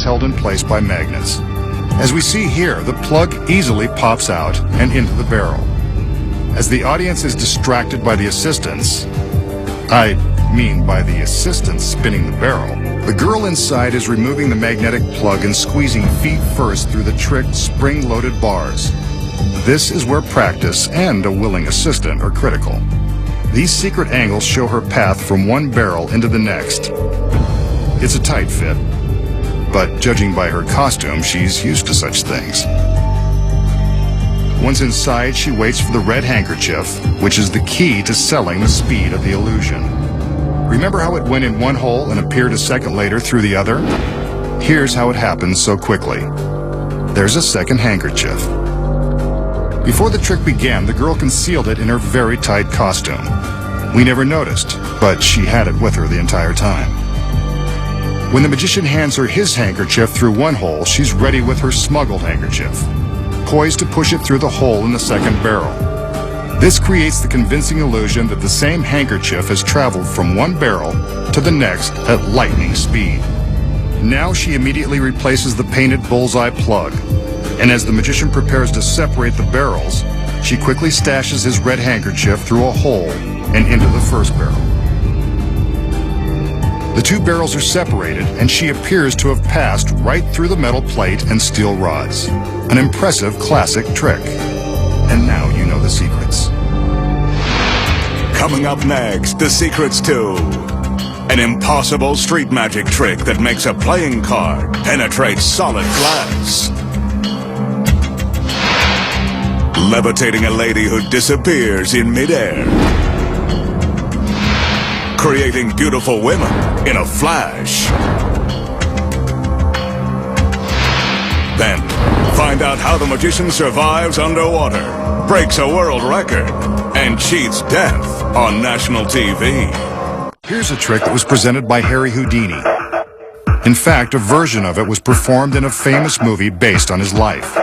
is held in place by magnets. As we see here, the plug easily pops out and into the barrel. As the audience is distracted by the assistants, by the assistants spinning the barrel, the girl inside is removing the magnetic plug and squeezing feet first through the tricked spring-loaded bars. This is where practice and a willing assistant are critical. These secret angles show her path from one barrel into the next. It's a tight fit, but judging by her costume, she's used to such things. Once inside, she waits for the red handkerchief, which is the key to selling the speed of the illusion. Remember how it went in one hole and appeared a second later through the other? Here's how it happens so quickly. There's a second handkerchief. Before the trick began, the girl concealed it in her very tight costume. We never noticed, but she had it with her the entire time. When the magician hands her his handkerchief through one hole, she's ready with her smuggled handkerchief, poised to push it through the hole in the second barrel. This creates the convincing illusion that the same handkerchief has traveled from one barrel to the next at lightning speed. Now she immediately replaces the painted bullseye plug, and as the magician prepares to separate the barrels, she quickly stashes his red handkerchief through a hole and into the first barrel. The two barrels are separated, and she appears to have passed right through the metal plate and steel rods. An impressive classic trick. And now you know the secrets. Coming up next, the secrets to an impossible street magic trick that makes a playing card penetrate solid glass. Levitating a lady who disappears in midair. Creating beautiful women in a flash. Then, find out how the magician survives underwater, breaks a world record, and cheats death on national TV. Here's a trick that was presented by Harry Houdini. In fact, a version of it was performed in a famous movie based on his life.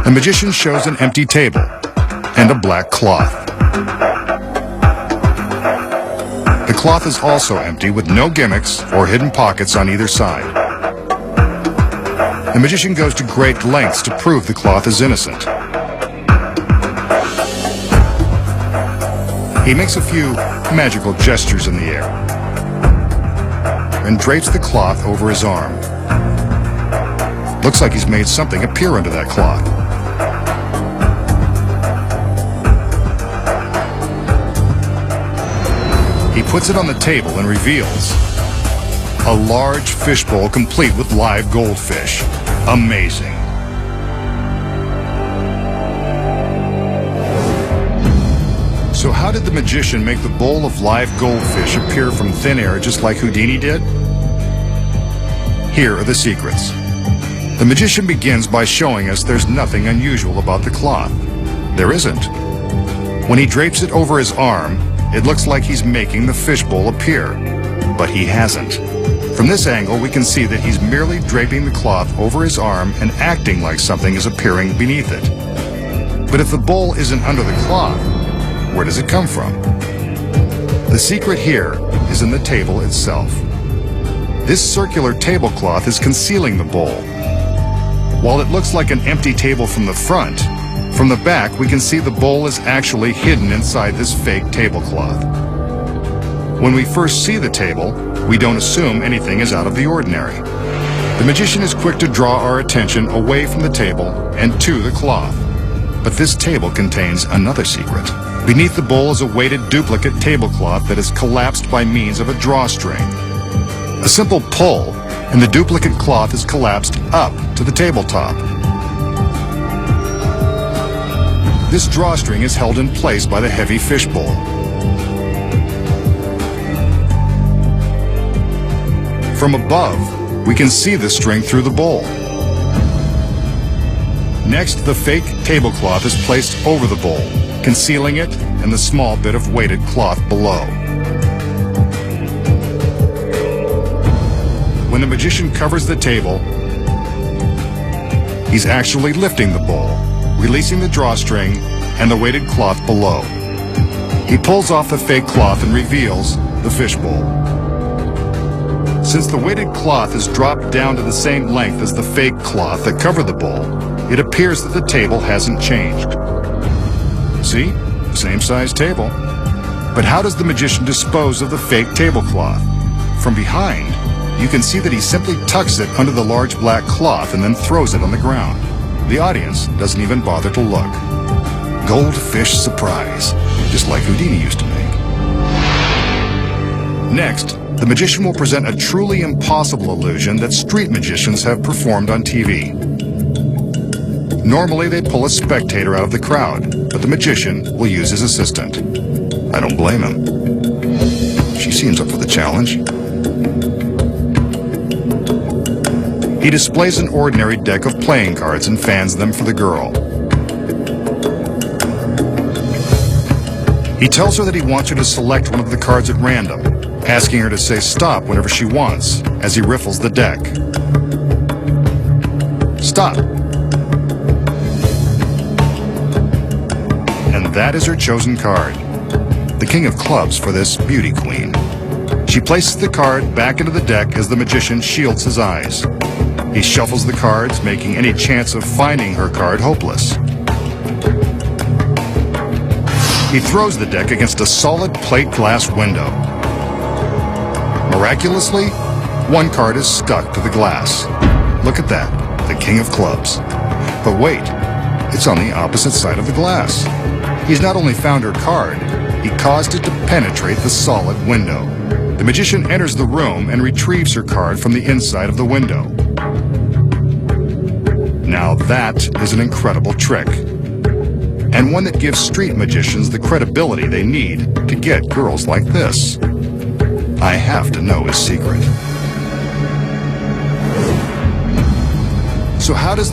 The magician shows an empty table and a black cloth. The cloth is also empty with no gimmicks or hidden pockets on either side. The magician goes to great lengths to prove the cloth is innocent. He makes a few magical gestures in the air and drapes the cloth over his arm. Looks like he's made something appear under that cloth. He puts it on the table and reveals a large fishbowl complete with live goldfish. Amazing. So how did the magician make the bowl of live goldfish appear from thin air just like Houdini did? Here are the secrets. The magician begins by showing us there's nothing unusual about the cloth. There isn't. When he drapes it over his arm, it looks like he's making the fishbowl appear, but he hasn't. From this angle, we can see that he's merely draping the cloth over his arm and acting like something is appearing beneath it. But if the bowl isn't under the cloth, where does it come from? The secret here is in the table itself. This circular tablecloth is concealing the bowl. While it looks like an empty table from the front, from the back we can see the bowl is actually hidden inside this fake tablecloth. When we first see the table, we don't assume anything is out of the ordinary. The magician is quick to draw our attention away from the table and to the cloth. But this table contains another secret. Beneath the bowl is a weighted duplicate tablecloth that is collapsed by means of a drawstring. A simple pull, and the duplicate cloth is collapsed up to the tabletop. This drawstring is held in place by the heavy fishbowl. From above, we can see the string through the bowl. Next, the fake tablecloth is placed over the bowl, concealing it and the small bit of weighted cloth below. When the magician covers the table, he's actually lifting the bowl, releasing the drawstring and the weighted cloth below. He pulls off the fake cloth and reveals the fishbowl. Since the weighted cloth is dropped down to the same length as the fake cloth that covered the bowl, it appears that the table hasn't changed. See? Same size table. But how does the magician dispose of the fake tablecloth? From behind, you can see that he simply tucks it under the large black cloth and then throws it on the ground. The audience doesn't even bother to look. Goldfish surprise, just like Houdini used to make. Next, the magician will present a truly impossible illusion that street magicians have performed on TV. Normally, they pull a spectator out of the crowd, but the magician will use his assistant. I don't blame him. She seems up for the challenge. He displays an ordinary deck of playing cards and fans them for the girl. He tells her that he wants her to select one of the cards at random, asking her to say stop whenever she wants, as he riffles the deck. Stop. And that is her chosen card, the King of Clubs for this beauty queen. She places the card back into the deck as the magician shields his eyes. He shuffles the cards, making any chance of finding her card hopeless. He throws the deck against a solid plate glass window. Miraculously, one card is stuck to the glass. Look at that, the King of Clubs. But wait, it's on the opposite side of the glass. He's not only found her card, he caused it to penetrate the solid window. The magician enters the room and retrieves her card from the inside of the window. Now that is an incredible trick, and one that gives street magicians the credibility they need to get girls like this. I have to know his secret. So how does the